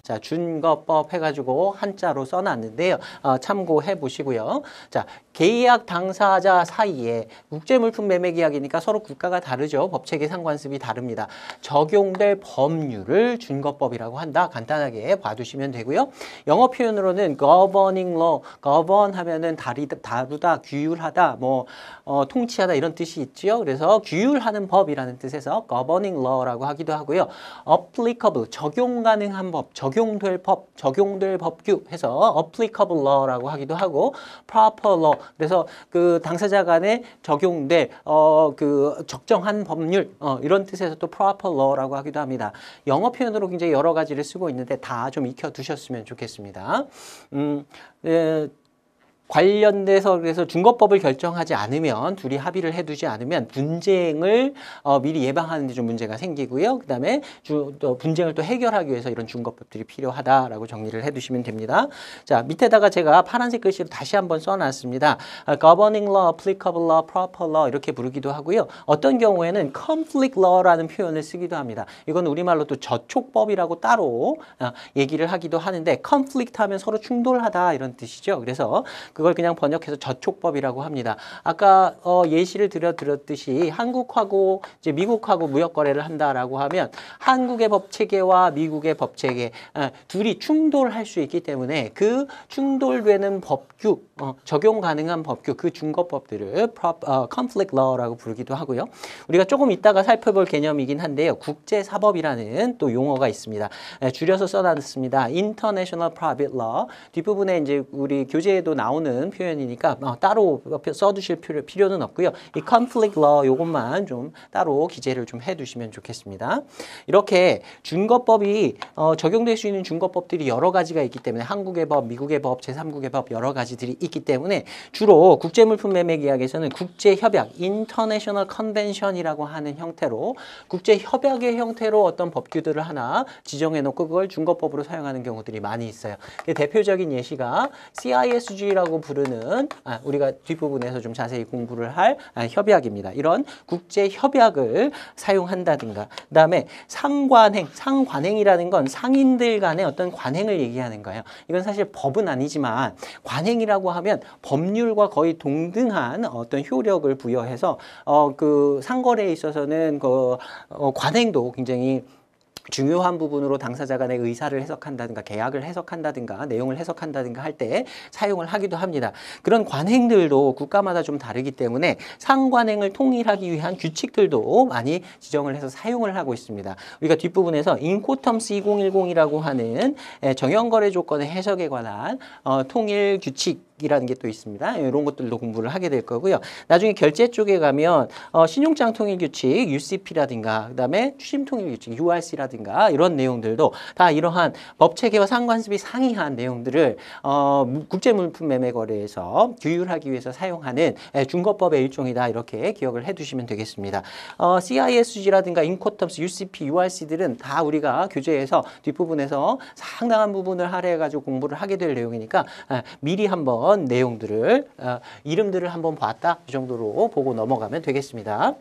자, 준거법 해가지고 한자로 써놨는데요. 참고해 보시고요. 자, 계약 당사자 사이에 국제물품 매매 계약이니까 서로 국가가 다르죠. 법체계 상관습이 다릅니다. 적용될 법률을 준거법이라고 한다. 간단하게 봐두시면 되고요. 영어 표현으로는 governing law, govern 하면은 다루다, 규율하다, 통치하다 이런 뜻이 있죠. 그래서 규율하는 법이라는 뜻에서 governing law라고 하기도 하고요. applicable, 적용 가능한 법, 적용될 법, 적용될 법규 해서 applicable law라고 하기도 하고 proper law, 그래서 그 당사자 간에 적용될 그 적정한 법률 이런 뜻에서 또 proper law라고 하기도 합니다. 영어 표현으로 굉장히 여러 가지를 쓰고 있는데 다 좀 익혀 두셨으면 좋겠습니다. 관련돼서 그래서 준거법을 결정하지 않으면 둘이 합의를 해두지 않으면 분쟁을 미리 예방하는 데 좀 문제가 생기고요. 그다음에 또 분쟁을 또 해결하기 위해서 이런 준거법들이 필요하다라고 정리를 해두시면 됩니다. 자, 밑에다가 제가 파란색 글씨로 다시 한번 써놨습니다. governing law, applicable law, proper law 이렇게 부르기도 하고요. 어떤 경우에는 conflict law라는 표현을 쓰기도 합니다. 이건 우리말로 또 저촉법이라고 따로 얘기를 하기도 하는데 conflict 하면 서로 충돌하다 이런 뜻이죠. 그래서 그걸 그냥 번역해서 저촉법이라고 합니다. 아까 예시를 들었듯이 한국하고 이제 미국하고 무역 거래를 한다라고 하면 한국의 법 체계와 미국의 법 체계 둘이 충돌할 수 있기 때문에 그 충돌되는 법규, 적용 가능한 법규, 그 준거법들을 conflict law라고 부르기도 하고요. 우리가 조금 이따가 살펴볼 개념이긴 한데요. 국제사법이라는 또 용어가 있습니다. 줄여서 써놨습니다. International Private Law. 뒷부분에 이제 우리 교재에도 나오는 표현이니까 따로 써두실 필요는 없고요. 이 conflict law 요것만 좀 따로 기재를 좀 해두시면 좋겠습니다. 이렇게 준거법이 적용될 수 있는 준거법들이 여러 가지가 있기 때문에 한국의 법, 미국의 법, 제3국의 법 여러 가지들이 있기 때문에 주로 국제물품 매매 계약에서는 국제협약, international convention이라고 하는 형태로 국제협약의 형태로 어떤 법규들을 하나 지정해놓고 그걸 준거법으로 사용하는 경우들이 많이 있어요. 대표적인 예시가 CISG라고 부르는 우리가 뒷부분에서 좀 자세히 공부를 할 협약입니다. 이런 국제협약을 사용한다든가 그다음에 상관행이라는 건 상인들 간의 어떤 관행을 얘기하는 거예요. 이건 사실 법은 아니지만 관행이라고 하면 법률과 거의 동등한 어떤 효력을 부여해서 그 상거래에 있어서는 그 관행도 굉장히 중요한 부분으로 당사자 간의 의사를 해석한다든가 계약을 해석한다든가 내용을 해석한다든가 할 때 사용을 하기도 합니다. 그런 관행들도 국가마다 좀 다르기 때문에 상관행을 통일하기 위한 규칙들도 많이 지정을 해서 사용을 하고 있습니다. 우리가 뒷부분에서 인코텀스 2010이라고 하는 정형거래 조건의 해석에 관한 통일 규칙 이라는 게 또 있습니다. 이런 것들도 공부를 하게 될 거고요. 나중에 결제 쪽에 가면 신용장 통일 규칙 UCP라든가 그다음에 추심 통일 규칙 URC라든가 이런 내용들도 다 이러한 법 체계와 상관습이 상이한 내용들을 국제물품 매매 거래에서 규율하기 위해서 사용하는 준거법의 일종이다. 이렇게 기억을 해두시면 되겠습니다. CISG라든가 인코텀스, UCP, URC들은 다 우리가 교재에서 뒷부분에서 상당한 부분을 할애해가지고 공부를 하게 될 내용이니까 미리 한번 내용들을 이름들을 한번 봤다 이 정도로 보고 넘어가면 되겠습니다.